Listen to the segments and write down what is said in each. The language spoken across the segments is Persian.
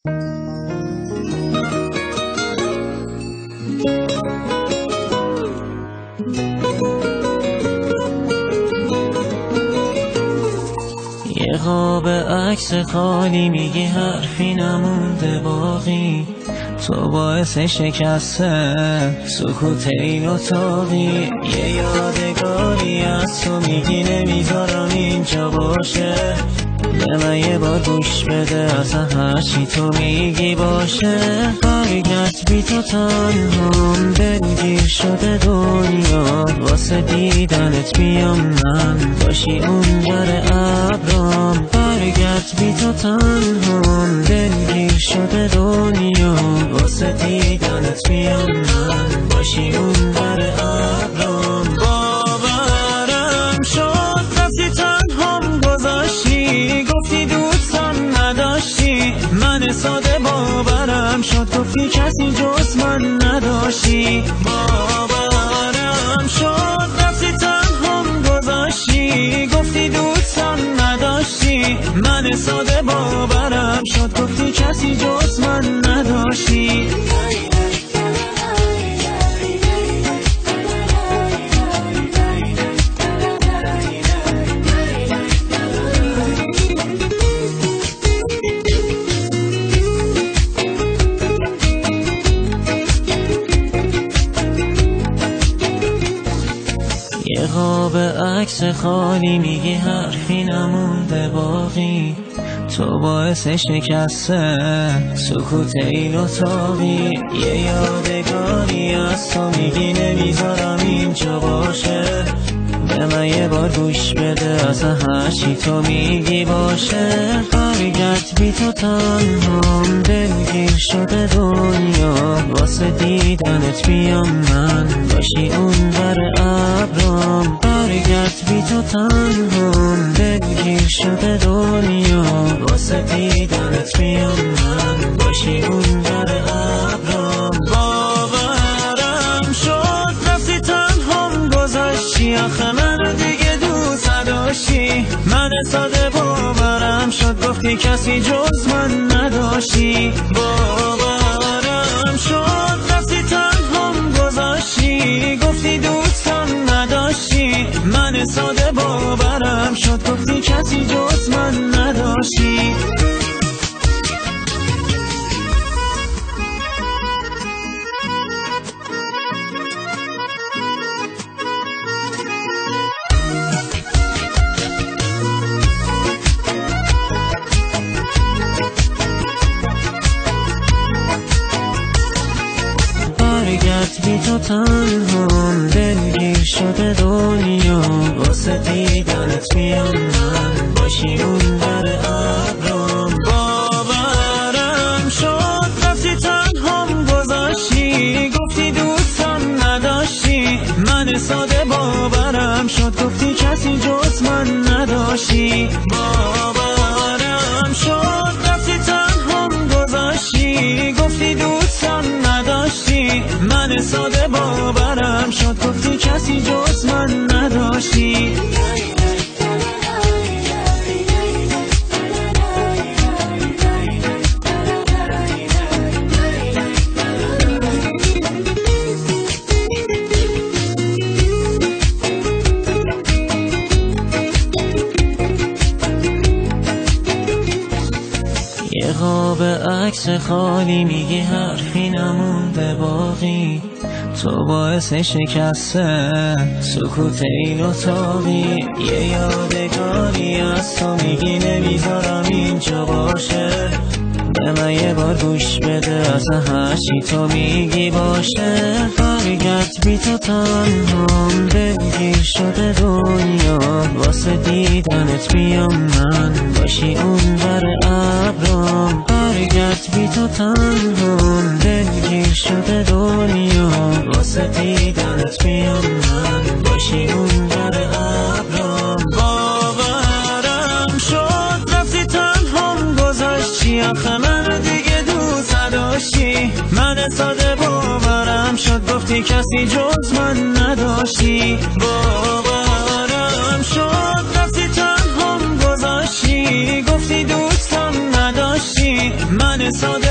یه قاب عکس خالی میگی حرفی نمونده باقی، تو باعث شکسته سکوت این اتاقی. یه یادگاری از تو میگی نمیذارم اینجا باشه، به من یه بار گوش بده اصلا هرچی تو میگی باشه. برگرد بی تو تنهام، دلگیر شده دنیا، واسه دیدنت بیام من باشی اون ور ابرام. برگرد بی تو تنهام، دلگیر شده دنیا، واسه دیدنت بیام من باشی اون ور ابرام. باورم شد رفتی تنهام گذاشتی، گفتی دوستم نداشتی، من ساده باورم شد گفتی کسی جز من نداشتی. باورم شد رفتی تنهام گذاشتی، گفتی دوستم نداشتی، من ساده باورم شد گفتی کسی جز من نداشتی. یه قاب عکس خالی میگی حرفی نمونده باقی، تو باعث شکسته سکوت این اتاقی. یه یادگاری از تو میگی نمیذارم اینجا باشه، به من یه بار گوش بده اصلا هرچی تو میگی باشه. برگرد بی تو تنهام، دلگیر شده دنیا، واسه دیدنت بیام من باشی اون ور ابرام. برگرد بی تو تنهام، دلگیر شده دنیا، واسه دیدنت بیام من باشی اون ور ابرام. باورم شد رفتی تنهام گذاشتی، آخه منو دیگه دوست نداشتی، من ساده باورم شد گفتی کسی جز من نداشتی. باورم شد رفتی تنهام گذاشتی، گفتی دوستم نداشتی، من ساده باورم شد گفتی کسی جز من نداشتی. برگرد بی تو تنهام، دلگیر شده دنیا، واسه دیدنت میام من باشی اون ور ابرام. باورم شد رفتی تنهام گذاشتی، گفتی دوستم نداشتی، من ساده باورم شد گفتی کسی جز من نداشتی. باورم شد رفتی تنهام گذاشتی، گفتی دوستم نداشتی، من ساده باورم شد گفتی کسی جز من نداشتی. یه قاب عکس خالی میگی حرفی نمونده باقی، تو باعث شکسته سکوت این اتاقی. یه یادگاری از تو میگی نمیذارم اینجا باشه، به من یه بار گوش بده اصلا هرچی تو میگی باشه. برگرد بی تو تنهام، دلگیر شده دنیا، واسه دیدنت بیام من باشی اون ور ابرام. برگرد بی تو تنهام، دلگیر شده دنیا، واسه دیدنت بیام من باشی اون ور ابرام. باورم شد رفتی تنهام گذاشتی، آخه منو دیگه دوست نداشتی، من ساده باورم شد گفتی کسی جز من نداشتی. باورم شد رفتی تنهام گذاشتی، گفتی دوستم نداشتی، من ساده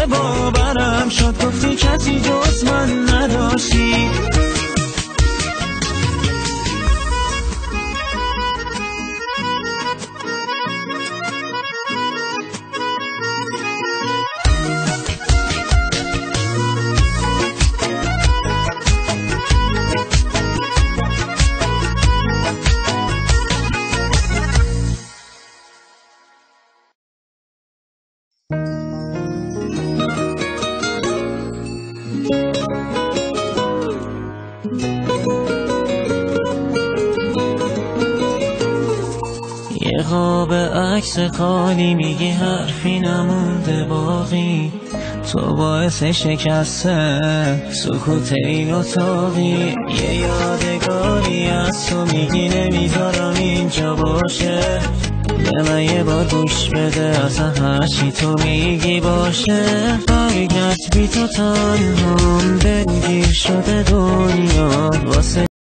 قاب عکس خالی میگی حرفی نمونده باقی، تو باعث شکستن سکوت این اتاقی. یه یادگاری از تو میگی نمیذارم اینجا باشه، به من یه بار گوش بده اصلا هرچی تو میگی باشه. برگرد بی تو تنهام، دلگیر شده دنیا واسه